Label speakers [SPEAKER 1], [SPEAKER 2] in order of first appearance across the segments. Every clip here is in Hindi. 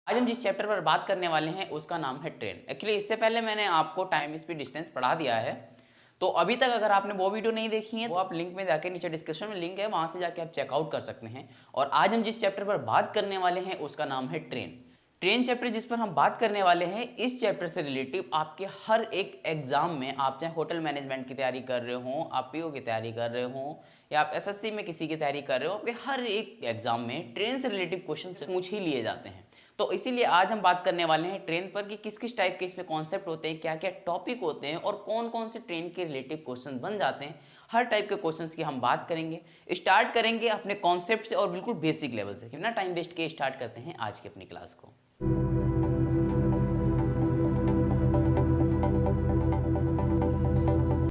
[SPEAKER 1] आज हम जिस चैप्टर पर बात करने वाले हैं उसका नाम है ट्रेन। एक्चुअली इससे पहले मैंने आपको टाइम स्पीड डिस्टेंस पढ़ा दिया है, तो अभी तक अगर आपने वो वीडियो नहीं देखी है तो आप लिंक में जाके, नीचे डिस्क्रिप्शन में लिंक है, वहां से जाके आप चेकआउट कर सकते हैं। और आज हम जिस चैप्टर पर बात करने वाले हैं उसका नाम है ट्रेन। ट्रेन चैप्टर जिस पर हम बात करने वाले हैं, इस चैप्टर से रिलेटिव आपके हर एक एग्जाम में, आप चाहे होटल मैनेजमेंट की तैयारी कर रहे हो, आप पीओ की तैयारी कर रहे हो, या आप एसएससी में किसी की तैयारी कर रहे हो, आपके हर एक एग्जाम में ट्रेन से रिलेटिव क्वेश्चन पूछ ही लिए जाते हैं। तो इसीलिए आज हम बात करने वाले हैं ट्रेन पर कि किस किस टाइप के इसमें कॉन्सेप्ट होते हैं, क्या क्या टॉपिक होते हैं और कौन कौन से ट्रेन के रिलेटिव क्वेश्चन बन जाते हैं। हर टाइप के क्वेश्चंस की हम बात करेंगे। स्टार्ट करेंगे अपने कॉन्सेप्ट से और बिल्कुल बेसिक लेवल से। क्यों ना टाइम वेस्ट किए, स्टार्ट करते हैं आज की अपनी क्लास को।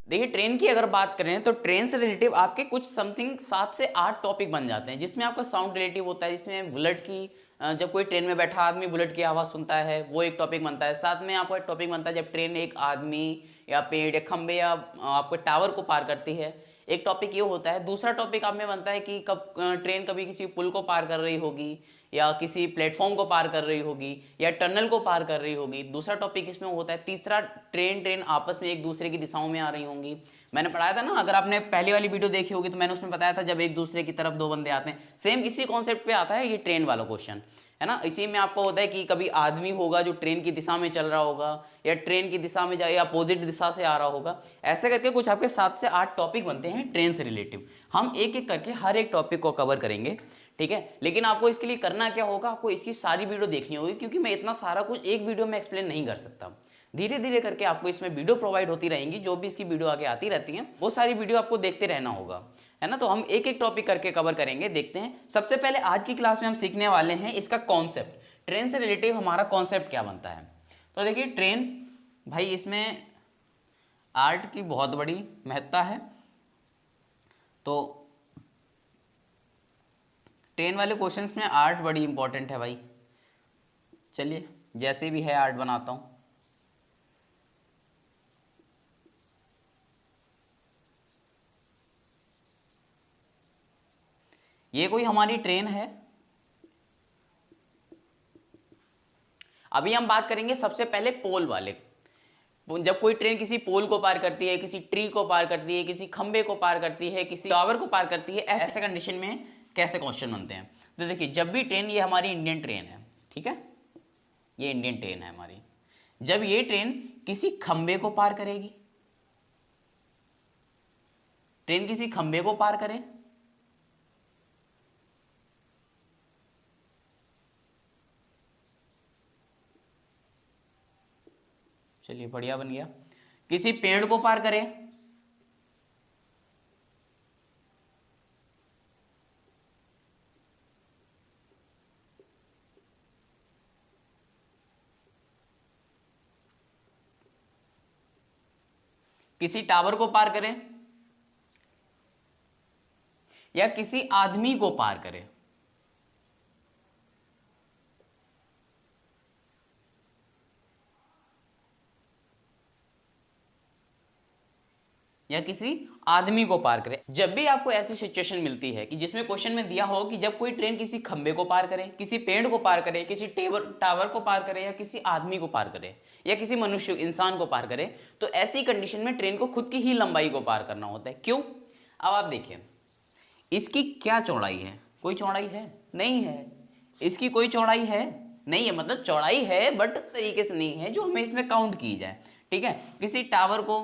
[SPEAKER 1] देखिए, ट्रेन की अगर बात करें तो ट्रेन से रिलेटिव आपके कुछ समथिंग 7 से 8 टॉपिक बन जाते हैं, जिसमें आपका साउंड रिलेटिव होता है, जिसमें बुलेट की जब कोई ट्रेन में बैठा आदमी बुलेट की आवाज़ सुनता है, वो एक टॉपिक बनता है। साथ में आपका एक टॉपिक बनता है जब ट्रेन एक आदमी या पेड़ या खंबे या आपको टावर को पार करती है, एक टॉपिक ये होता है। दूसरा टॉपिक आप में बनता है कि कब ट्रेन कभी किसी पुल को पार कर रही होगी, या किसी प्लेटफॉर्म को पार कर रही होगी, या टनल को पार कर रही होगी। दूसरा टॉपिक इसमें होता है। तीसरा, ट्रेन आपस में एक दूसरे की दिशाओं में आ रही होंगी। मैंने पढ़ाया था ना, अगर आपने पहली वाली वीडियो देखी होगी तो मैंने उसमें बताया था जब एक दूसरे की तरफ दो बंदे आते हैं, सेम इसी कॉन्सेप्ट पे आता है ये ट्रेन वाला क्वेश्चन, है ना। इसी में आपको होता है कि कभी आदमी होगा जो ट्रेन की दिशा में चल रहा होगा, या ट्रेन की दिशा में जाए अपोजिट दिशा से आ रहा होगा। ऐसे करके कुछ आपके 7 से 8 टॉपिक बनते हैं ट्रेन से रिलेटिव। हम एक एक करके हर एक टॉपिक को कवर करेंगे, ठीक है। लेकिन आपको इसके लिए करना क्या होगा, आपको इसकी सारी वीडियो देखनी होगी, क्योंकि मैं इतना सारा कुछ एक वीडियो में एक्सप्लेन नहीं कर सकता। धीरे धीरे करके आपको इसमें वीडियो प्रोवाइड होती रहेंगी, जो भी इसकी वीडियो आगे आती रहती हैं वो सारी वीडियो आपको देखते रहना होगा, है ना। तो हम एक एक टॉपिक करके कवर करेंगे, देखते हैं। सबसे पहले आज की क्लास में हम सीखने वाले हैं इसका कॉन्सेप्ट। ट्रेन से रिलेटिव हमारा कॉन्सेप्ट क्या बनता है। तो देखिए, ट्रेन भाई, इसमें आर्ट की बहुत बड़ी महत्ता है। तो ट्रेन वाले क्वेश्चंस में आर्ट बड़ी इंपॉर्टेंट है भाई। चलिए, जैसे भी है आर्ट बनाता हूं। ये कोई हमारी ट्रेन है। अभी हम बात करेंगे सबसे पहले पोल वाले। जब कोई ट्रेन किसी पोल को पार करती है, किसी ट्री को पार करती है, किसी खंबे को पार करती है, किसी टावर को पार करती है, ऐसे कंडीशन में कैसे क्वेश्चन बनते हैं। तो देखिए, जब भी ट्रेन, ये हमारी इंडियन ट्रेन है, ठीक है, ये इंडियन ट्रेन है हमारी। जब ये ट्रेन किसी खंबे को पार करेगी, ट्रेन किसी खंबे को पार करे, चलिए बढ़िया बन गया, किसी पेड़ को पार करे, किसी टावर को पार करे, या किसी आदमी को पार करे। या किसी आदमी को पार करे। जब भी आपको ऐसी सिचुएशन मिलती है कि जिसमें क्वेश्चन में दिया हो कि जब कोई ट्रेन किसी खंबे को पार करे, किसी पेड़ को पार करे, किसी टावर को पार करे, या किसी आदमी को पार करे, या किसी मनुष्य इंसान को पार करे, तो ऐसी कंडीशन में ट्रेन को खुद की ही लंबाई को पार करना होता है। क्यों? अब आप देखिए, इसकी क्या चौड़ाई है? कोई चौड़ाई है? नहीं है। इसकी कोई चौड़ाई है? नहीं है। मतलब चौड़ाई है बट तरीके से नहीं है जो हमें इसमें काउंट की जाए, ठीक है। किसी टावर को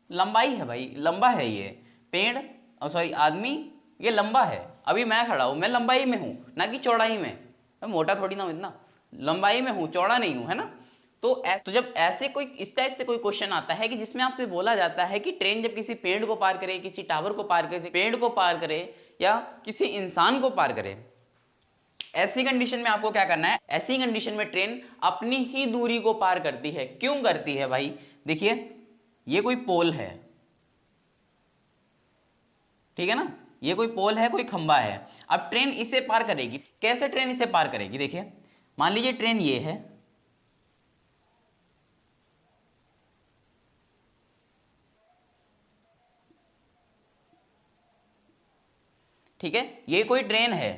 [SPEAKER 1] लंबाई है भाई, लंबा है ये। पेड़, सॉरी आदमी, ये लंबा है। अभी मैं खड़ा हूं, मैं लंबाई में हूं, ना कि चौड़ाई में। मैं मोटा थोड़ी ना हूं, इतना लंबाई में हूं, चौड़ा नहीं हूं, है ना। तो जब ऐसे कोई इस टाइप से कोई क्वेश्चन आता है कि जिसमें आपसे बोला जाता है कि ट्रेन जब किसी पेड़ को पार करे, किसी टावर को पार करे, पेड़ को पार करे, या किसी इंसान को पार करे, ऐसी कंडीशन में आपको क्या करना है। ऐसी कंडीशन में ट्रेन अपनी ही दूरी को पार करती है। क्यों करती है भाई? देखिए, ये कोई पोल है, ठीक है ना, ये कोई पोल है, कोई खंबा है। अब ट्रेन इसे पार करेगी। कैसे ट्रेन इसे पार करेगी? देखिए, मान लीजिए ट्रेन ये है, ठीक है, ये कोई ट्रेन है।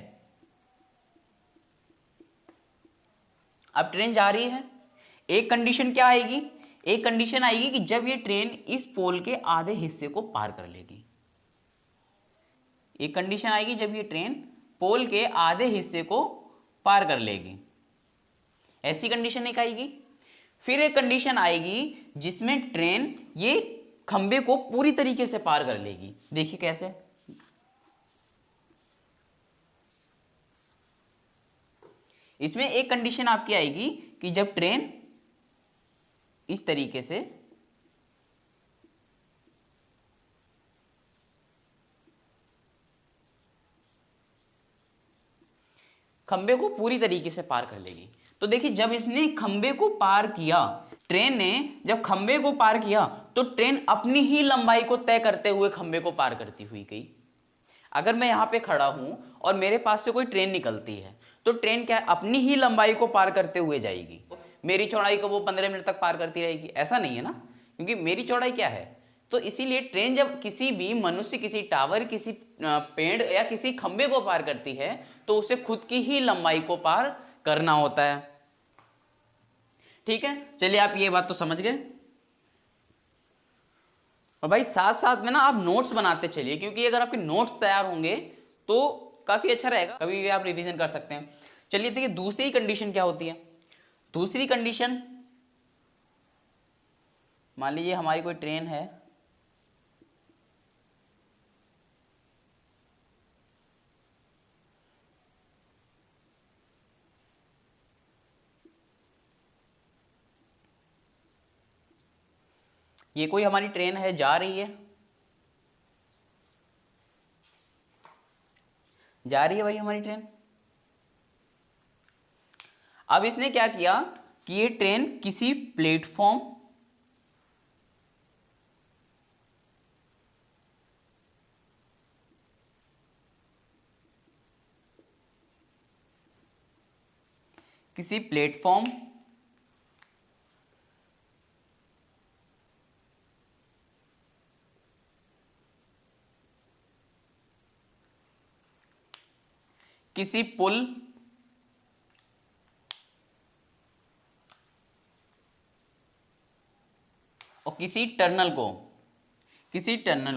[SPEAKER 1] अब ट्रेन जा रही है, एक कंडीशन क्या आएगी, एक कंडीशन आएगी कि जब ये ट्रेन इस पोल के आधे हिस्से को पार कर लेगी। एक कंडीशन आएगी जब ये ट्रेन पोल के आधे हिस्से को पार कर लेगी, ऐसी कंडीशन एक आएगी। फिर एक कंडीशन आएगी जिसमें ट्रेन ये खंबे को पूरी तरीके से पार कर लेगी। देखिए कैसे, इसमें एक कंडीशन आपकी आएगी कि जब ट्रेन इस तरीके से खंबे को पूरी तरीके से पार कर लेगी। तो देखिए जब इसने खंबे को पार किया, ट्रेन ने जब खंबे को पार किया तो ट्रेन अपनी ही लंबाई को तय करते हुए खंबे को पार करती हुई गई। अगर मैं यहां पे खड़ा हूं और मेरे पास से कोई ट्रेन निकलती है तो ट्रेन क्या है, अपनी ही लंबाई को पार करते हुए जाएगी। मेरी चौड़ाई को वो 15 मिनट तक पार करती रहेगी, ऐसा नहीं है ना, क्योंकि मेरी चौड़ाई क्या है। तो इसीलिए ट्रेन जब किसी भी मनुष्य, किसी टावर, किसी पेड़ या किसी खंबे को पार करती है तो उसे खुद की ही लंबाई को पार करना होता है। ठीक है, चलिए आप ये बात तो समझ गए। और भाई साथ साथ में ना आप नोट्स बनाते चलिए, क्योंकि अगर आपके नोट्स तैयार होंगे तो काफी अच्छा रहेगा, कभी भी आप रिवीजन कर सकते हैं। चलिए देखिए दूसरी कंडीशन क्या होती है। दूसरी कंडीशन, मान लीजिए हमारी कोई ट्रेन है, ये कोई हमारी ट्रेन है, जा रही है, जा रही है भाई हमारी ट्रेन। अब इसने क्या किया कि ये ट्रेन किसी प्लेटफॉर्म किसी प्लेटफॉर्म किसी पुल और किसी टनल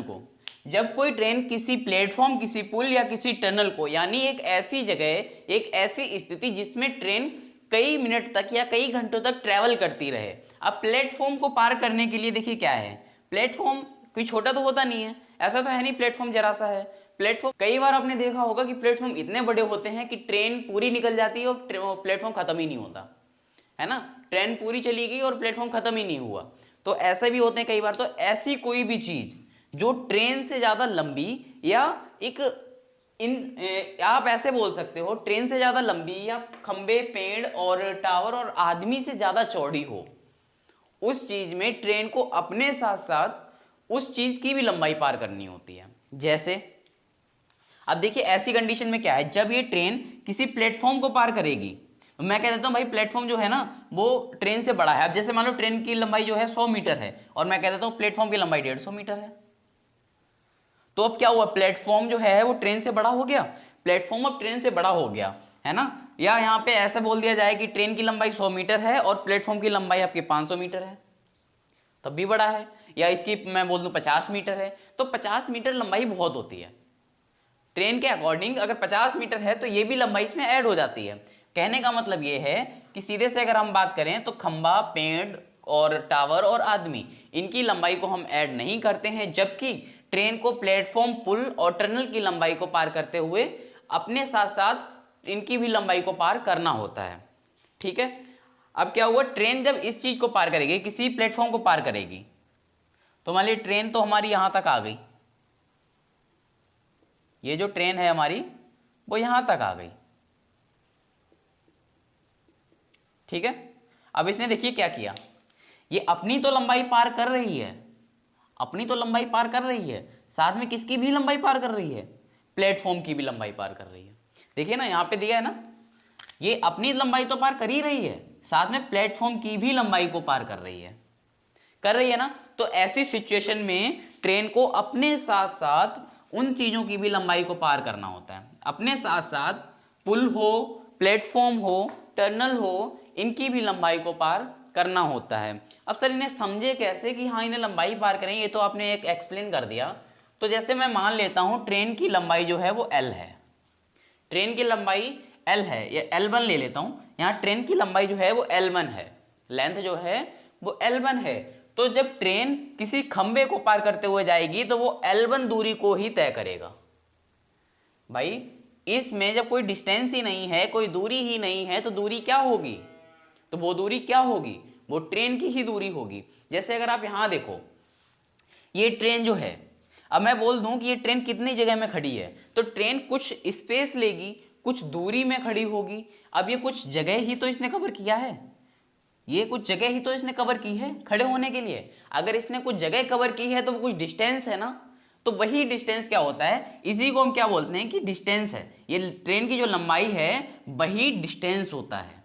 [SPEAKER 1] को जब कोई ट्रेन किसी प्लेटफॉर्म, किसी पुल या किसी टनल को, यानी एक ऐसी जगह, एक ऐसी स्थिति जिसमें ट्रेन कई मिनट तक या कई घंटों तक ट्रेवल करती रहे। अब प्लेटफॉर्म को पार करने के लिए देखिए क्या है, प्लेटफॉर्म कोई छोटा तो होता नहीं है, ऐसा तो है नहीं प्लेटफॉर्म जरा सा है। प्लेटफॉर्म कई बार आपने देखा होगा कि प्लेटफॉर्म इतने बड़े होते हैं कि ट्रेन पूरी निकल जाती है और प्लेटफॉर्म खत्म ही नहीं होता है ना, ट्रेन पूरी चली गई और प्लेटफॉर्म खत्म ही नहीं हुआ। तो ऐसे भी होते हैं कई बार। तो ऐसी कोई भी चीज जो ट्रेन से ज्यादा लंबी या आप ऐसे बोल सकते हो ट्रेन से ज्यादा लंबी या खंबे, पेड़ और टावर और आदमी से ज्यादा चौड़ी हो, उस चीज में ट्रेन को अपने साथ साथ उस चीज की भी लंबाई पार करनी होती है। जैसे अब देखिए ऐसी कंडीशन में क्या है, जब ये ट्रेन किसी प्लेटफॉर्म को पार करेगी, मैं कह देता हूं भाई प्लेटफॉर्म जो है ना वो ट्रेन से बड़ा है। अब जैसे मान लो ट्रेन की लंबाई जो है 100 मीटर है और मैं कह देता हूं प्लेटफॉर्म की लंबाई 150 मीटर है, तो अब क्या हुआ, प्लेटफॉर्म जो है वो ट्रेन से बड़ा हो गया, प्लेटफॉर्म अब ट्रेन से बड़ा हो गया है ना। या यहाँ पे ऐसा बोल दिया जाए कि ट्रेन की लंबाई 100 मीटर है और प्लेटफॉर्म की लंबाई आपकी 500 मीटर है, तब भी बड़ा है। या इसकी मैं बोल दूं 50 मीटर है, तो 50 मीटर लंबाई बहुत होती है ट्रेन के अकॉर्डिंग। अगर 50 मीटर है तो ये भी लंबाई इसमें ऐड हो जाती है। कहने का मतलब ये है कि सीधे से अगर हम बात करें तो खंबा, पेड़ और टावर और आदमी, इनकी लंबाई को हम ऐड नहीं करते हैं, जबकि ट्रेन को प्लेटफॉर्म, पुल और टनल की लंबाई को पार करते हुए अपने साथ साथ इनकी भी लंबाई को पार करना होता है। ठीक है, अब क्या हुआ, ट्रेन जब इस चीज को पार करेगी, किसी प्लेटफॉर्म को पार करेगी, तो मान लीजिए ट्रेन तो हमारी यहां तक आ गई, ये जो ट्रेन है हमारी वो यहां तक आ गई। ठीक है, अब इसने देखिए क्या किया, ये अपनी तो लंबाई पार कर रही है, अपनी तो लंबाई पार कर रही है, साथ में किसकी भी लंबाई पार कर रही है, प्लेटफॉर्म की भी लंबाई पार कर रही है। देखिए ना यहां पे दिया है ना, ये अपनी लंबाई तो पार कर ही रही है, साथ में प्लेटफॉर्म की भी लंबाई को पार कर रही है ना। तो ऐसी सिचुएशन में ट्रेन को अपने साथ साथ उन चीजों की भी लंबाई को पार करना होता है। अपने साथ साथ पुल हो, प्लेटफॉर्म हो, टनल हो, इनकी भी लंबाई को पार करना होता है। अब सर इन्हें समझे कैसे कि हाँ इन्हें लंबाई पार करें, ये तो आपने एक एक्सप्लेन कर दिया। तो जैसे मैं मान लेता हूँ ट्रेन की लंबाई जो है वो L है, ट्रेन की लंबाई L है, ये L1 ले लेता हूँ। यहाँ ट्रेन की लंबाई जो है वो L1 है, लेंथ जो है वो L1 है। तो जब ट्रेन किसी खंबे को पार करते हुए जाएगी तो वो L1 दूरी को ही तय करेगा। भाई इसमें जब कोई डिस्टेंस ही नहीं है, कोई दूरी ही नहीं है, तो दूरी क्या होगी? तो वो दूरी क्या होगी? वो ट्रेन की ही दूरी होगी। जैसे अगर आप यहां देखो, ये ट्रेन जो है, अब मैं बोल दूं कि ये ट्रेन कितनी जगह में खड़ी है, तो ट्रेन कुछ स्पेस लेगी, कुछ दूरी में खड़ी होगी। अब ये कुछ जगह ही तो इसने कवर किया है, ये कुछ जगह ही तो इसने कवर की है खड़े होने के लिए। अगर इसने कुछ जगह कवर की है तो वो कुछ डिस्टेंस है ना, तो वही डिस्टेंस क्या होता है, इसी को हम क्या बोलते हैं कि डिस्टेंस है। ये ट्रेन की जो लंबाई है वही डिस्टेंस होता है,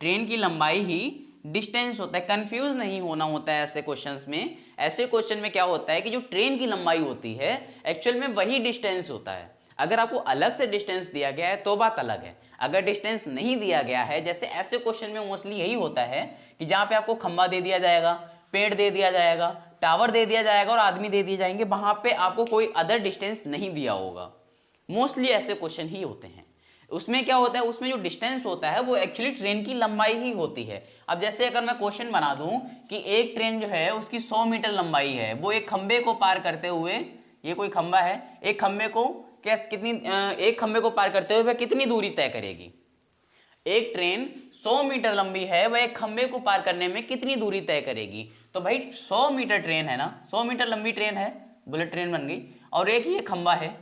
[SPEAKER 1] ट्रेन की लंबाई ही डिस्टेंस होता है। कंफ्यूज नहीं होना होता है ऐसे क्वेश्चंस में। ऐसे क्वेश्चन में क्या होता है कि जो ट्रेन की लंबाई होती है एक्चुअल में वही डिस्टेंस होता है। अगर आपको अलग से डिस्टेंस दिया गया है तो बात अलग है, अगर डिस्टेंस नहीं दिया गया है, जैसे ऐसे क्वेश्चन में मोस्टली यही होता है कि जहां पे आपको खंबा दे दिया जाएगा, पेड़ दे दिया जाएगा, टावर दे दिया जाएगा और आदमी दे दिए जाएंगे, वहां पे आपको कोई अदर डिस्टेंस नहीं दिया होगा। मोस्टली ऐसे क्वेश्चन ही होते हैं। उसमें क्या होता है, उसमें जो डिस्टेंस होता है वो एक्चुअली ट्रेन की लंबाई ही होती है। अब जैसे अगर मैं क्वेश्चन बना दूं कि एक ट्रेन जो है उसकी 100 मीटर लंबाई है, वो एक खंबे को पार करते हुए, ये कोई खंबा है, एक खंबे को क्या कितनी एक खंबे को पार करते हुए वह कितनी दूरी तय करेगी? एक ट्रेन 100 मीटर लंबी है, वह एक खंबे को पार करने में कितनी दूरी तय करेगी? तो भाई 100 मीटर ट्रेन है ना, 100 मीटर लंबी ट्रेन है, बुलेट ट्रेन बन गई, और एक ये खंबा है,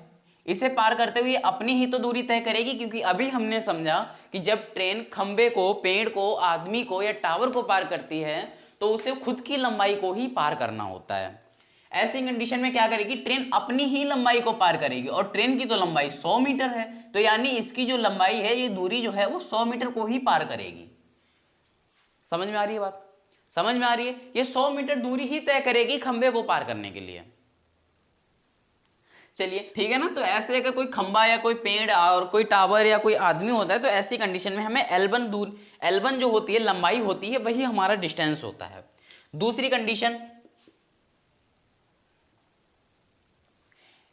[SPEAKER 1] इसे पार करते हुए अपनी ही तो दूरी तय करेगी। क्योंकि अभी हमने समझा कि जब ट्रेन खंबे को, पेड़ को, आदमी को या टावर को पार करती है तो उसे खुद की लंबाई को ही पार करना होता है। ऐसी कंडीशन में क्या करेगी, ट्रेन अपनी ही लंबाई को पार करेगी, और ट्रेन की तो लंबाई 100 मीटर है, तो यानी इसकी जो लंबाई है, ये दूरी जो है वो 100 मीटर को ही पार करेगी। समझ में आ रही है बात? समझ में आ रही है? ये 100 मीटर दूरी ही तय करेगी खंबे को पार करने के लिए। चलिए ठीक है ना। तो ऐसे अगर कोई खंबा या कोई पेड़ और कोई टावर या कोई आदमी होता है तो ऐसी कंडीशन में हमें L1 जो होती है, लंबाई होती है, वही हमारा डिस्टेंस होता है। दूसरी कंडीशन,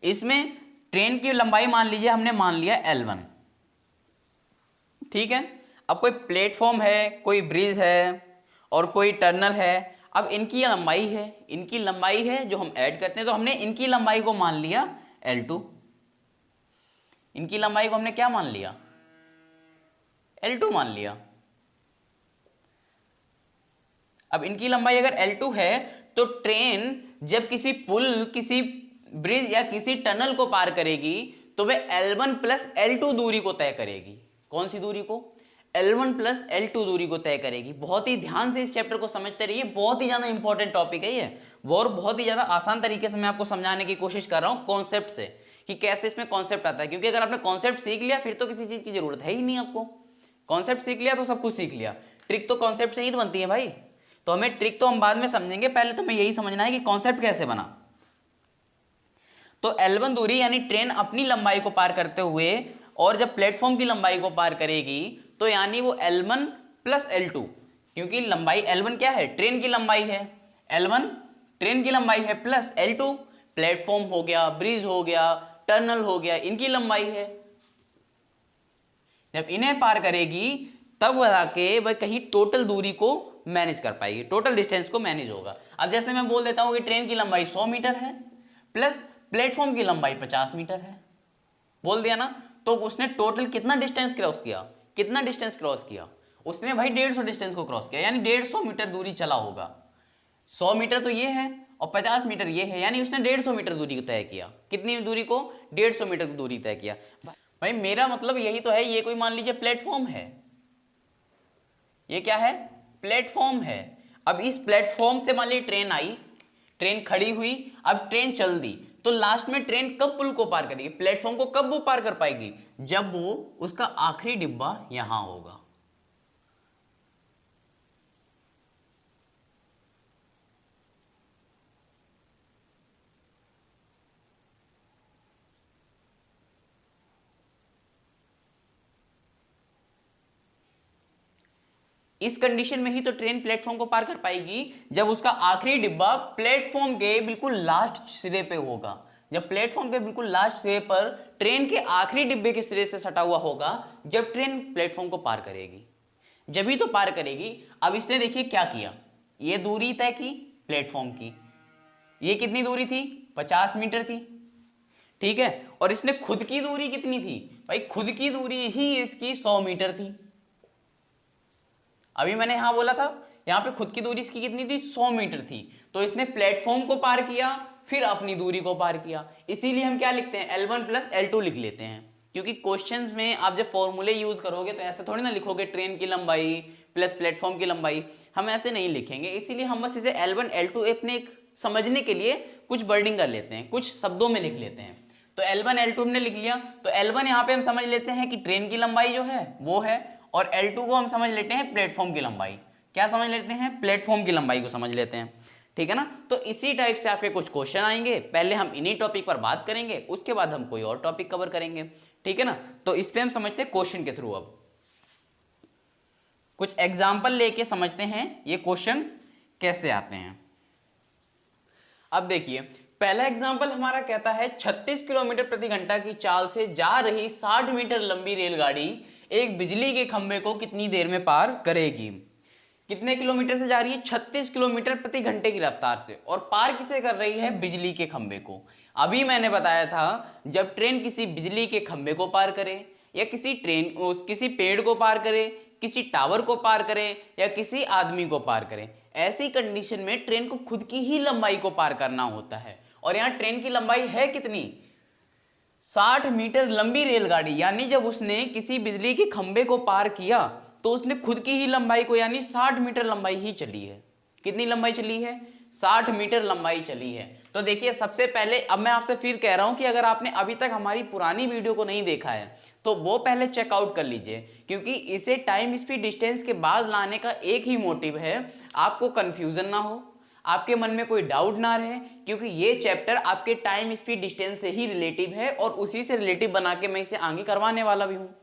[SPEAKER 1] इसमें ट्रेन की लंबाई मान लीजिए हमने मान लिया L1, ठीक है। अब कोई प्लेटफॉर्म है, कोई ब्रिज है और कोई टनल है। अब इनकी लंबाई है, इनकी लंबाई है जो हम ऐड करते हैं, तो हमने इनकी लंबाई को मान लिया L2, इनकी लंबाई को हमने क्या मान लिया, L2 मान लिया। अब इनकी लंबाई अगर L2 है तो ट्रेन जब किसी पुल, किसी ब्रिज या किसी टनल को पार करेगी तो वह L1 प्लस L2 दूरी को तय करेगी। कौन सी दूरी को? L1 प्लस L2 दूरी को तय करेगी। बहुत ही ध्यान से इस चैप्टर को समझते रहिए, बहुत ही ज्यादा इंपॉर्टेंट टॉपिक है ये, और बहुत ही ज्यादा आसान तरीके से मैं आपको समझाने की कोशिश कर रहा हूं कॉन्सेप्ट से, कि कैसे इसमें कॉन्सेप्ट आता है। क्योंकि अगर आपने कॉन्सेप्ट सीख लिया फिर तो किसी चीज की जरूरत है ही नहीं आपको। कॉन्सेप्ट सीख लिया तो सब कुछ सीख लिया। ट्रिक तो कॉन्सेप्ट से ही तो बनती है भाई। तो हमें ट्रिक तो हम बाद में समझेंगे, पहले तो हमें यही समझना है कि कॉन्सेप्ट कैसे बना। तो L1 दूरी यानी ट्रेन अपनी लंबाई को पार करते हुए, और जब प्लेटफॉर्म की लंबाई को पार करेगी तो यानी वो L1 प्लस L2, क्योंकि लंबाई L1 क्या है, ट्रेन की लंबाई है, L1 ट्रेन की लंबाई है, प्लस L2 प्लेटफॉर्म हो गया, ब्रिज हो गया, टनल हो गया, इनकी लंबाई है। जब इन्हें पार करेगी तब जाके वह कहीं टोटल दूरी को मैनेज कर पाएगी, टोटल डिस्टेंस को मैनेज होगा। अब जैसे मैं बोल देता हूं कि ट्रेन की लंबाई 100 मीटर है प्लस प्लेटफॉर्म की लंबाई 50 मीटर है, बोल दिया ना, तो उसने टोटल कितना डिस्टेंस क्रॉस किया, कितना डिस्टेंस क्रॉस किया? उसने भाई 150 डिस्टेंस को क्रॉस किया, यानी 150 मीटर दूरी चला होगा। 100 मीटर तो ये है और 50 मीटर ये है, यानी उसने 150 मीटर दूरी को तय किया। कितनी दूरी को? 150 मीटर की दूरी तय किया। भाई मेरा मतलब यही तो है, ये कोई मान लीजिए प्लेटफॉर्म है, ये क्या है, प्लेटफॉर्म है। अब इस प्लेटफॉर्म से मान लीजिए ट्रेन आई, ट्रेन खड़ी हुई, अब ट्रेन चल दी, तो लास्ट में ट्रेन कब पुल को पार करेगी, प्लेटफॉर्म को कब वो पार कर पाएगी? जब वो उसका आखिरी डिब्बा यहां होगा। इस कंडीशन में ही तो ट्रेन प्लेटफॉर्म को पार कर पाएगी जब उसका आखिरी डिब्बा प्लेटफॉर्म के बिल्कुल लास्ट सिरे पे होगा। जब प्लेटफॉर्म के बिल्कुल लास्ट सिरे पर ट्रेन के आखिरी डिब्बे के सिरे से सटा हुआ होगा, जब ट्रेन प्लेटफॉर्म को पार करेगी, जब ही तो पार करेगी। अब इसने देखिए क्या किया, ये दूरी तय की प्लेटफॉर्म की, ये कितनी दूरी थी, 50 मीटर थी, ठीक है। और इसने खुद की दूरी कितनी थी भाई, खुद की दूरी ही इसकी 100 मीटर थी। अभी मैंने यहां बोला था, यहां पे खुद की दूरी इसकी कितनी थी, 100 मीटर थी। तो इसने प्लेटफॉर्म को पार किया, फिर अपनी दूरी को पार किया। इसीलिए हम क्या लिखते हैं, L1 प्लस L2 लिख लेते हैं। क्योंकि क्वेश्चंस में आप जब फॉर्मूले यूज करोगे तो ऐसे थोड़ी ना लिखोगे ट्रेन की लंबाई प्लस प्लेटफॉर्म की लंबाई, हम ऐसे नहीं लिखेंगे। इसीलिए हम बस इसे L1 L2 अपने एक समझने के लिए कुछ वर्डिंग कर लेते हैं, कुछ शब्दों में लिख लेते हैं। तो L1 L2 हमने लिख लिया। तो L1 यहाँ पे हम समझ लेते हैं कि ट्रेन की लंबाई जो है वो है, और L2 को हम समझ लेते हैं प्लेटफॉर्म की लंबाई। क्या समझ लेते हैं, प्लेटफॉर्म की लंबाई को समझ लेते हैं, ठीक है ना। तो इसी टाइप से आपके कुछ क्वेश्चन आएंगे। पहले हम इन्हीं टॉपिक पर बात करेंगे, उसके बाद हम कोई और टॉपिक कवर करेंगे, ठीक है ना। तो इस पे हम समझते हैं क्वेश्चन के थ्रू। अब कुछ एग्जाम्पल लेके समझते हैं ये क्वेश्चन कैसे आते हैं। अब देखिए पहला एग्जाम्पल हमारा कहता है 36 किलोमीटर प्रति घंटा की चाल से जा रही 60 मीटर लंबी रेलगाड़ी एक बिजली के खंभे को कितनी देर में पार करेगी। कितने किलोमीटर से जा रही है, 36 किलोमीटर प्रति घंटे की रफ्तार से, और पार किसे कर रही है, बिजली के खंभे को। अभी मैंने बताया था जब ट्रेन किसी बिजली के खंभे को पार करे, या किसी पेड़ को पार करे, किसी टावर को पार करे, या किसी आदमी को पार करे, ऐसी कंडीशन में ट्रेन को खुद की ही लंबाई को पार करना होता है। और यहाँ ट्रेन की लंबाई है कितनी, 60 मीटर लंबी रेलगाड़ी, यानी जब उसने किसी बिजली के खंभे को पार किया तो उसने खुद की ही लंबाई को, यानी 60 मीटर लंबाई ही चली है। कितनी लंबाई चली है, 60 मीटर लंबाई चली है। तो देखिए सबसे पहले, अब मैं आपसे फिर कह रहा हूं कि अगर आपने अभी तक हमारी पुरानी वीडियो को नहीं देखा है तो वो पहले चेकआउट कर लीजिए, क्योंकि इसे टाइम स्पीड डिस्टेंस के बाद लाने का एक ही मोटिव है, आपको कंफ्यूजन ना हो, आपके मन में कोई डाउट ना रहे, क्योंकि ये चैप्टर आपके टाइम स्पीड डिस्टेंस से ही रिलेटिव है और उसी से रिलेटिव बना के मैं इसे आगे करवाने वाला भी हूँ।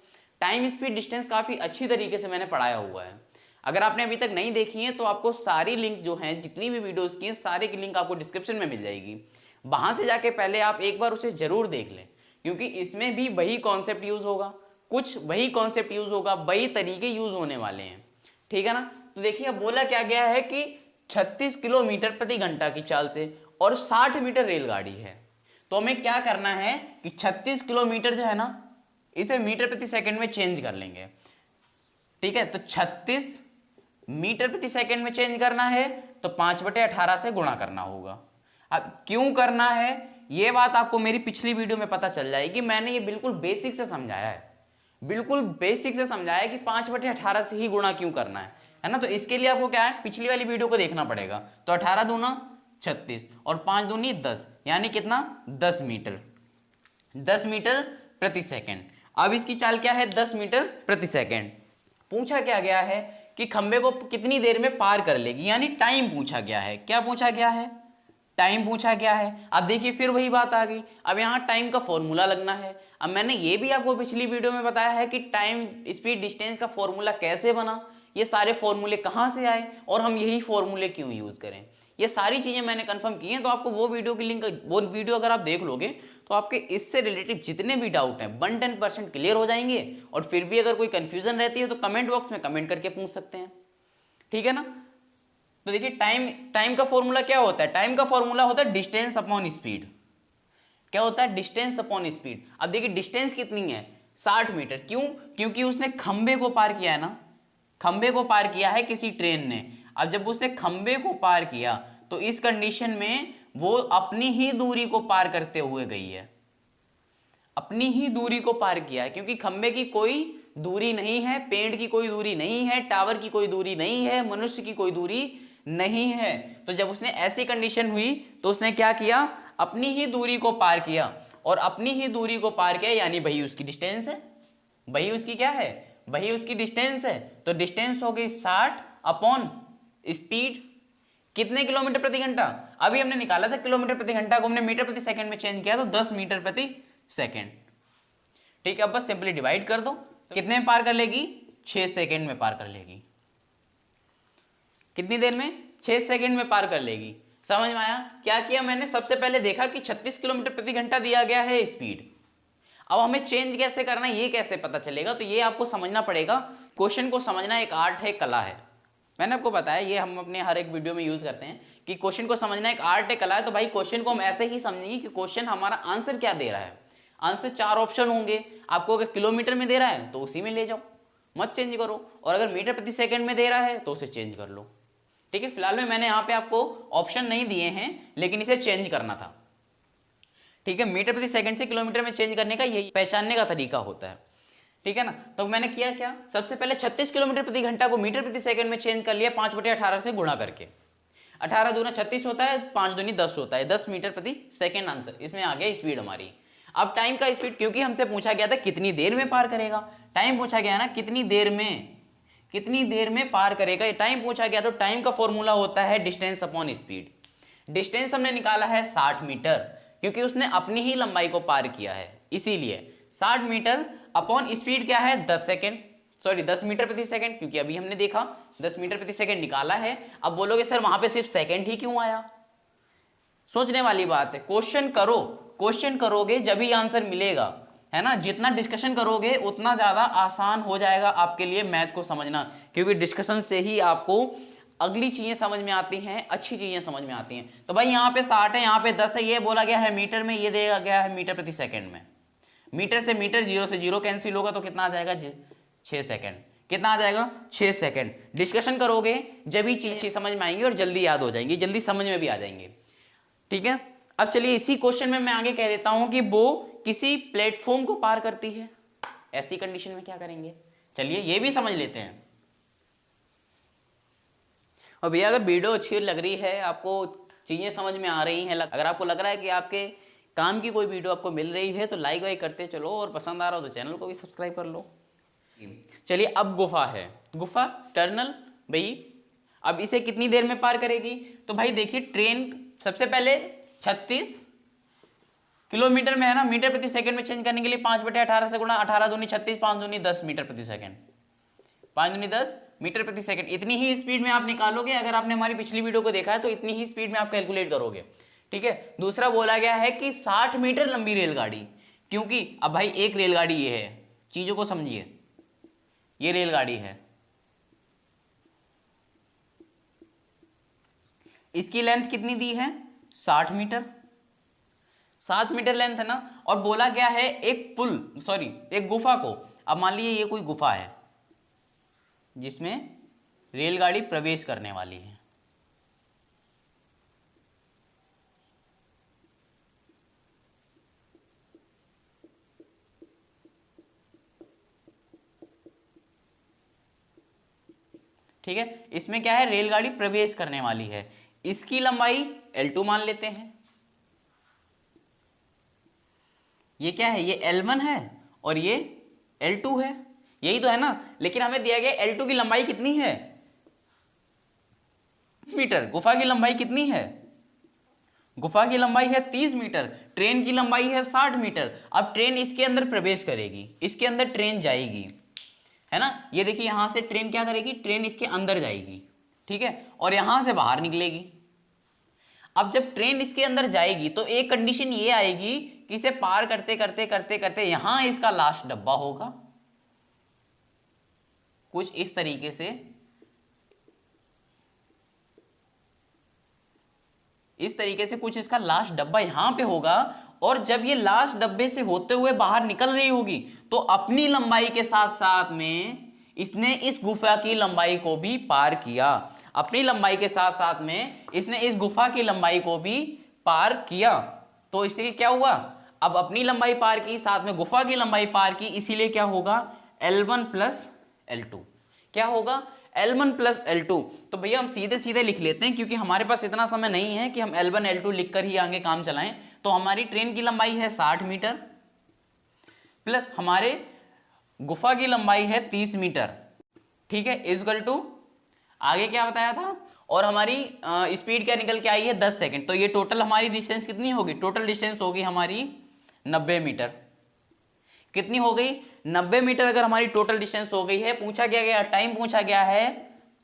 [SPEAKER 1] टाइम स्पीड डिस्टेंस काफ़ी अच्छी तरीके से मैंने पढ़ाया हुआ है। अगर आपने अभी तक नहीं देखी है तो आपको सारी लिंक जो हैं, जितनी भी वीडियोस की हैं, सारे की लिंक आपको डिस्क्रिप्शन में मिल जाएगी। वहां से जाके पहले आप एक बार उसे जरूर देख लें, क्योंकि इसमें भी वही कॉन्सेप्ट यूज होगा, कुछ वही कॉन्सेप्ट यूज होगा, वही तरीके यूज होने वाले हैं, ठीक है ना। तो देखिए अब बोला क्या गया है कि 36 किलोमीटर प्रति घंटा की चाल से और 60 मीटर रेलगाड़ी है। तो हमें क्या करना है कि 36 किलोमीटर जो है ना, इसे मीटर प्रति सेकंड में चेंज कर लेंगे, ठीक है। तो 36 मीटर प्रति सेकंड में चेंज करना है तो 5/18 से गुणा करना होगा। अब क्यों करना है ये बात आपको मेरी पिछली वीडियो में पता चल जाएगी। मैंने ये बिल्कुल बेसिक से समझाया है, बिल्कुल बेसिक से समझाया कि 5/18 से ही गुणा क्यों करना है ना। तो इसके लिए आपको क्या है, पिछली वाली वीडियो को देखना पड़ेगा। तो 18 दूना 36 और 5 दूनी 10, यानी कितना, 10 मीटर, 10 मीटर प्रति सेकंड। अब इसकी चाल क्या है, 10 मीटर प्रति सेकंड। पूछा क्या गया है कि खंबे को कितनी देर में पार कर लेगी, यानी टाइम पूछा गया है। क्या पूछा गया है, टाइम पूछा गया है। अब देखिए फिर वही बात आ गई, अब यहाँ टाइम का फॉर्मूला लगना है। अब मैंने ये भी आपको पिछली वीडियो में बताया है कि टाइम स्पीड डिस्टेंस का फॉर्मूला कैसे बना, ये सारे फॉर्मूले कहाँ से आए और हम यही फॉर्मूले क्यों यूज करें, ये सारी चीजें मैंने कंफर्म की हैं। तो आपको वो वीडियो की लिंक, वो वीडियो अगर आप देख लोगे तो आपके इससे रिलेटेड जितने भी डाउट हैं 110% क्लियर हो जाएंगे। और फिर भी अगर कोई कंफ्यूजन रहती है तो कमेंट बॉक्स में कमेंट करके पूछ सकते हैं, ठीक है ना। तो देखिए टाइम का फॉर्मूला क्या होता है, टाइम का फॉर्मूला होता है डिस्टेंस अपॉन स्पीड। क्या होता है, डिस्टेंस अपॉन स्पीड। अब देखिए डिस्टेंस कितनी है, 60 मीटर। क्यों, क्योंकि उसने खंबे को पार किया है ना, खंबे को पार किया है किसी ट्रेन ने। अब जब उसने खंबे को पार किया तो इस कंडीशन में वो अपनी ही दूरी को पार करते हुए गई है, अपनी ही दूरी को पार किया है, क्योंकि खंबे की कोई दूरी नहीं है, पेड़ की कोई दूरी नहीं है, टावर की कोई दूरी नहीं है, मनुष्य की कोई दूरी नहीं है। तो जब उसने ऐसी कंडीशन हुई तो उसने क्या किया, अपनी ही दूरी को पार किया, और अपनी ही दूरी को पार किया यानी वही उसकी डिस्टेंस है, वही उसकी क्या है, वही उसकी डिस्टेंस है। तो डिस्टेंस हो गई 60 अपॉन स्पीड, कितने किलोमीटर प्रति घंटा। अभी हमने निकाला था किलोमीटर प्रति घंटा को हमने मीटर प्रति सेकंड में चेंज किया तो 10 मीटर प्रति सेकंड, ठीक है। अब बस सिंपली डिवाइड कर दो, तो कितने में पार कर लेगी, 6 सेकंड में पार कर लेगी, कितनी देर में? 6 सेकंड में पार कर लेगी। समझ में आया? क्या किया मैंने? सबसे पहले देखा कि 36 किलोमीटर प्रति घंटा दिया गया है स्पीड। अब हमें चेंज कैसे करना है ये कैसे पता चलेगा? तो ये आपको समझना पड़ेगा। क्वेश्चन को समझना एक आर्ट है, कला है। मैंने आपको बताया, ये हम अपने हर एक वीडियो में यूज करते हैं कि क्वेश्चन को समझना एक आर्ट है, कला है। तो भाई क्वेश्चन को हम ऐसे ही समझेंगे कि क्वेश्चन हमारा आंसर क्या दे रहा है। आंसर 4 ऑप्शन होंगे। आपको अगर किलोमीटर में दे रहा है तो उसी में ले जाओ, मत चेंज करो। और अगर मीटर प्रति सेकंड में दे रहा है तो उसे चेंज कर लो। ठीक है, फिलहाल में मैंने यहाँ पे आपको ऑप्शन नहीं दिए हैं, लेकिन इसे चेंज करना था। ठीक है, मीटर प्रति सेकंड से किलोमीटर में चेंज करने का यही पहचानने का तरीका होता है। ठीक है ना? तो मैंने किया क्या, सबसे पहले 36 किलोमीटर प्रति घंटा को मीटर प्रति सेकंड में चेंज कर लिया 5/18 से गुणा करके। 18 दूना 36 होता है, 5 दूनी 10 होता है, 10 मीटर प्रति सेकंड आंसर। इसमें आ गया स्पीड हमारी। अब टाइम का स्पीड, क्योंकि हमसे पूछा गया था कितनी देर में पार करेगा, टाइम पूछा गया ना कितनी देर में पार करेगा, टाइम पूछा गया। तो टाइम का फॉर्मूला होता है डिस्टेंस अपॉन स्पीड। डिस्टेंस हमने निकाला है 60 मीटर, क्योंकि उसने अपनी ही लंबाई को पार किया है, इसीलिए 60 मीटर अपॉन स्पीड क्या है 10 मीटर प्रति सेकंड, क्योंकि अभी हमने देखा 10 मीटर प्रति सेकंड निकाला है। अब बोलोगे सर वहां पे सिर्फ सेकंड ही क्यों आया? सोचने वाली बात है। क्वेश्चन करो, क्वेश्चन करोगे जब ही आंसर मिलेगा, है ना? जितना डिस्कशन करोगे उतना ज्यादा आसान हो जाएगा आपके लिए मैथ को समझना, क्योंकि डिस्कशन से ही आपको अगली चीजें समझ में आती हैं, अच्छी चीजें समझ में आती हैं। तो भाई यहाँ पे 60 है, यहाँ पे 10 है, ये बोला गया है मीटर में, ये दिया गया है मीटर प्रति सेकंड में। मीटर से मीटर, 0 से 0 कैंसिल होगा, तो कितना आ जाएगा? 6 सेकंड। कितना आ जाएगा? 6 सेकंड। डिस्कशन करोगे जब ही चीजें समझ में आएंगी और जल्दी याद हो जाएंगी, जल्दी समझ में भी आ जाएंगे। ठीक है, अब चलिए इसी क्वेश्चन में मैं आगे कह देता हूं कि वो किसी प्लेटफॉर्म को पार करती है। ऐसी कंडीशन में क्या करेंगे? चलिए ये भी समझ लेते हैं। और भैया अगर वीडियो अच्छी लग रही है, आपको चीजें समझ में आ रही हैं, अगर आपको लग रहा है कि आपके काम की कोई वीडियो आपको मिल रही है, तो लाइक वाइक करते चलो, और पसंद आ रहा हो तो चैनल को भी सब्सक्राइब कर लो। चलिए अब गुफा है, गुफा टनल भाई, अब इसे कितनी देर में पार करेगी? तो भाई देखिए, ट्रेन सबसे पहले 36 किलोमीटर में है ना, मीटर प्रति सेकंड में चेंज करने के लिए 5/18 से गुणा, 18 दूनी 36, 5 दूनी 10 मीटर प्रति सेकंड, 5 दूनी 10 मीटर प्रति सेकंड। इतनी ही स्पीड में आप निकालोगे। अगर आपने हमारी पिछली वीडियो को देखा है तो इतनी ही स्पीड में आप कैलकुलेट करोगे। ठीक है, दूसरा बोला गया है कि 60 मीटर लंबी रेलगाड़ी, क्योंकि अब भाई एक रेलगाड़ी ये है, चीजों को समझिए, ये रेलगाड़ी है, इसकी लेंथ कितनी दी है? 60 मीटर। 7 मीटर लेंथ है ना, और बोला गया है एक गुफा को। अब मान लीजिए ये कोई गुफा है जिसमें रेलगाड़ी प्रवेश करने वाली है। ठीक है, इसमें क्या है? रेलगाड़ी प्रवेश करने वाली है। इसकी लंबाई L2 मान लेते हैं। ये क्या है? ये L1 है और ये L2 है, यही तो है ना। लेकिन हमें दिया गया L2 की लंबाई कितनी है? 30 मीटर। गुफा की लंबाई कितनी है? गुफा की लंबाई है 30 मीटर। ट्रेन की लंबाई है 60 मीटर। अब ट्रेन इसके अंदर प्रवेश करेगी, इसके अंदर ट्रेन जाएगी, है ना? ये देखिए, यहां से ट्रेन क्या करेगी? ट्रेन इसके अंदर जाएगी, ठीक है, और यहां से बाहर निकलेगी। अब जब ट्रेन इसके अंदर जाएगी तो एक कंडीशन ये आएगी कि इसे पार करते करते करते करते यहां इसका लास्ट डब्बा होगा, कुछ इस तरीके से, इस तरीके से कुछ इसका लास्ट डब्बा यहां पे होगा। और जब ये लास्ट डब्बे से होते हुए बाहर निकल रही होगी तो अपनी लंबाई के साथ साथ में इसने इस गुफा की लंबाई को भी पार किया। अपनी लंबाई के साथ साथ में इसने इस गुफा की लंबाई को भी पार किया। तो इससे क्या हुआ? अब अपनी लंबाई पार की, साथ में गुफा की लंबाई पार की, इसीलिए क्या होगा? L1 plus L2। क्या होगा? L1 plus L2। तो भैया हम सीधे सीधे लिख लेते हैं, क्योंकि हमारे पास इतना समय नहीं है कि हम L1 L2 लिखकर ही आगे काम चलाएं। तो हमारी ट्रेन की लंबाई है 60 मीटर प्लस हमारे गुफा की लंबाई है 30 मीटर, ठीक है, इक्वल टू, आगे क्या बताया था, और हमारी स्पीड क्या निकल के आई है? 10 सेकंड। तो ये टोटल हमारी डिस्टेंस कितनी होगी? टोटल डिस्टेंस होगी हमारी 90 मीटर। कितनी हो गई? 90 मीटर अगर हमारी टोटल डिस्टेंस हो गई है। पूछा क्या गया? टाइम पूछा गया है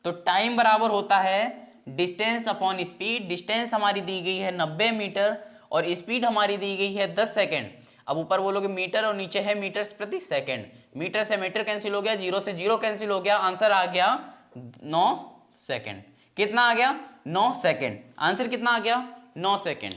[SPEAKER 1] तो टाइम बराबर होता है डिस्टेंस अपॉन स्पीड। डिस्टेंस हमारी दी गई है 90 मीटर और स्पीड हमारी दी गई है 10 सेकेंड। अब ऊपर बोलोगे मीटर और नीचे है मीटर्स प्रति सेकेंड। मीटर से मीटर कैंसिल हो गया, जीरो से जीरो कैंसिल हो गया, आंसर आ गया 9 सेकेंड। कितना आ गया? 9 सेकेंड। आंसर कितना आ गया? 9 सेकेंड।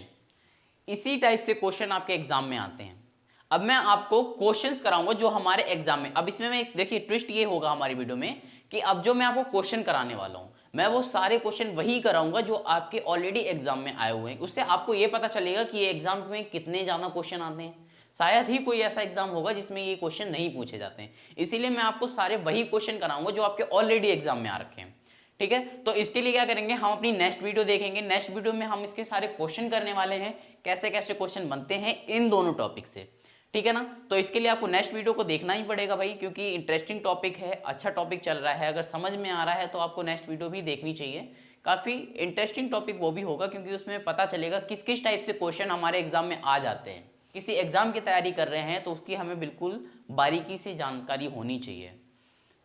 [SPEAKER 1] इसी टाइप से क्वेश्चन आपके एग्जाम में आते हैं। अब मैं आपको क्वेश्चंस कराऊंगा जो हमारे एग्जाम में, अब इसमें मैं देखिए ट्विस्ट ये होगा हमारी वीडियो में कि अब जो मैं आपको क्वेश्चन कराने वाला हूं, मैं वो सारे क्वेश्चन वही कराऊंगा जो आपके ऑलरेडी एग्जाम में आए हुए हैं। उससे आपको ये पता चलेगा कि ये एग्जाम में कितने ज्यादा क्वेश्चन आते हैं। शायद ही कोई ऐसा एग्जाम होगा जिसमें ये क्वेश्चन नहीं पूछे जाते हैं। इसीलिए मैं आपको सारे वही क्वेश्चन कराऊंगा जो आपके ऑलरेडी एग्जाम में आ रखे हैं। ठीक है, तो इसके लिए क्या करेंगे, हम अपनी नेक्स्ट वीडियो देखेंगे। नेक्स्ट वीडियो में हम इसके सारे क्वेश्चन करने वाले हैं, कैसे कैसे क्वेश्चन बनते हैं इन दोनों टॉपिक से। ठीक है ना, तो इसके लिए आपको नेक्स्ट वीडियो को देखना ही पड़ेगा भाई, क्योंकि इंटरेस्टिंग टॉपिक है, अच्छा टॉपिक चल रहा है। अगर समझ में आ रहा है तो आपको नेक्स्ट वीडियो भी देखनी चाहिए। काफी इंटरेस्टिंग टॉपिक वो भी होगा, क्योंकि उसमें पता चलेगा किस किस टाइप से क्वेश्चन हमारे एग्जाम में आ जाते हैं। किसी एग्जाम की तैयारी कर रहे हैं तो उसकी हमें बिल्कुल बारीकी से जानकारी होनी चाहिए।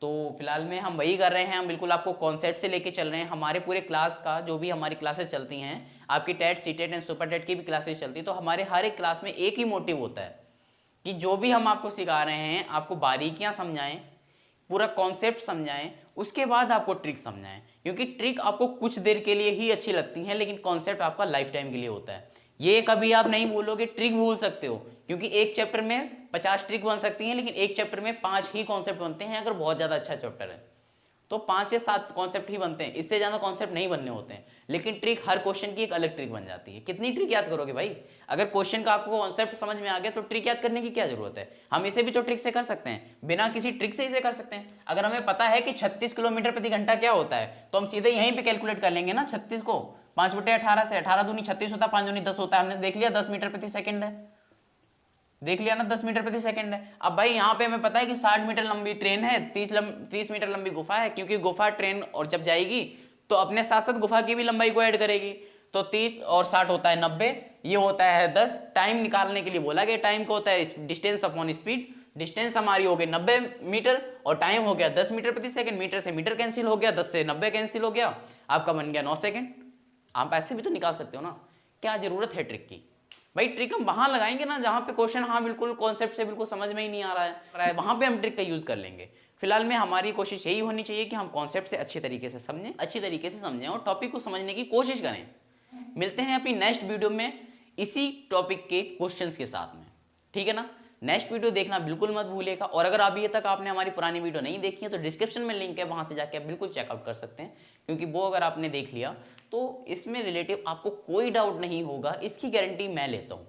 [SPEAKER 1] तो फिलहाल में हम वही कर रहे हैं, हम बिल्कुल आपको कॉन्सेप्ट से लेके चल रहे हैं। हमारे पूरे क्लास का जो भी हमारी क्लासेस चलती हैं, आपकी TET, CTET and super TET की भी क्लासेस चलती है, तो हमारे हर एक क्लास में एक ही मोटिव होता है कि जो भी हम आपको सिखा रहे हैं आपको बारीकियां समझाएं, पूरा कॉन्सेप्ट समझाएं, उसके बाद आपको ट्रिक समझाएं। क्योंकि ट्रिक आपको कुछ देर के लिए ही अच्छी लगती है, लेकिन कॉन्सेप्ट आपका लाइफ टाइम के लिए होता है। ये कभी आप नहीं भूलोगे, ट्रिक भूल सकते हो, क्योंकि एक चैप्टर में 50 ट्रिक बन सकती हैं, लेकिन एक चैप्टर में 5 ही कॉन्सेप्ट बनते हैं। अगर बहुत ज्यादा अच्छा चैप्टर है तो 5 या 7 कॉन्सेप्ट ही बनते हैं, इससे ज्यादा कॉन्सेप्ट नहीं बनने होते हैं। लेकिन ट्रिक, हर क्वेश्चन की एक अलग ट्रिक बन जाती है। कितनी ट्रिक याद करोगे भाई? अगर क्वेश्चन का आपको कॉन्सेप्ट समझ में आ गया तो ट्रिक याद करने की क्या जरूरत है? हम इसे भी तो ट्रिक से कर सकते हैं, बिना किसी ट्रिक से इसे कर सकते हैं। अगर हमें पता है कि 36 किलोमीटर प्रति घंटा क्या होता है, तो हम सीधे यहीं पे कैलकुलेट कर लेंगे ना 36 को 5/18 से। 18 दूनी 36 होता है, 5 दूनी 10 होता है। हमने देख लिया 10 मीटर प्रति सेकंड है, देख लिया ना 10 मीटर प्रति सेकंड है। अब भाई यहाँ पे हमें पता है कि 60 मीटर लंबी ट्रेन है, 30 मीटर लंबी गुफा है, क्योंकि गुफा ट्रेन और जब जाएगी तो अपने साथ साथ गुफा की भी लंबाई को ऐड करेगी। तो 30 और 60 होता है 90, ये होता है 10। टाइम निकालने के लिए बोला गया, टाइम को होता है डिस्टेंस अपॉन स्पीड। डिस्टेंस हमारी हो गई 90 मीटर और टाइम हो गया 10 मीटर प्रति सेकंड। मीटर से मीटर कैंसिल हो गया, 10 से 90 कैंसिल हो गया, आपका बन गया 9 सेकंड। आप ऐसे भी तो निकाल सकते हो ना, क्या जरूरत है ट्रिक की? भाई ट्रिक हम वहां लगाएंगे ना जहां पे क्वेश्चन हाँ बिल्कुल कॉन्सेप्ट से बिल्कुल समझ में ही नहीं आ रहा है, वहां पे हम ट्रिक का यूज कर लेंगे। फिलहाल में हमारी कोशिश यही होनी चाहिए कि हम कॉन्सेप्ट से अच्छे तरीके से समझें और टॉपिक को समझने की कोशिश करें। मिलते हैं अपनी नेक्स्ट वीडियो में इसी टॉपिक के क्वेश्चंस के साथ में, ठीक है ना? नेक्स्ट वीडियो देखना बिल्कुल मत भूलिएगा। और अगर अभी तक आपने हमारी पुरानी वीडियो नहीं देखी है तो डिस्क्रिप्शन में लिंक है, वहां से जाके आप बिल्कुल चेकआउट कर सकते हैं, क्योंकि वो अगर आपने देख लिया तो इसमें रिलेटिव आपको कोई डाउट नहीं होगा, इसकी गारंटी मैं लेता हूं।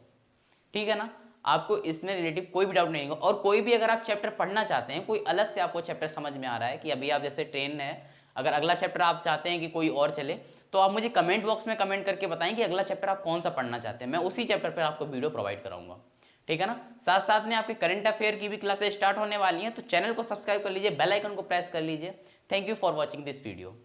[SPEAKER 1] ठीक है ना, आपको इसमें रिलेटिव कोई भी डाउट नहीं होगा। और कोई भी अगर आप चैप्टर पढ़ना चाहते हैं, कोई अलग से आपको चैप्टर समझ में आ रहा है कि अभी आप जैसे ट्रेन है, अगर अगला चैप्टर आप चाहते हैं कि कोई और चले, तो आप मुझे कमेंट बॉक्स में कमेंट करके बताएं कि अगला चैप्टर आप कौन सा पढ़ना चाहते हैं। मैं उसी चैप्टर पर आपको वीडियो प्रोवाइड कराऊंगा, ठीक है ना? साथ साथ में आपके करंट अफेयर की भी क्लासेस स्टार्ट होने वाली हैं, तो चैनल को सब्सक्राइब कर लीजिए, बेल आइकन को प्रेस कर लीजिए। Thank you for watching this video.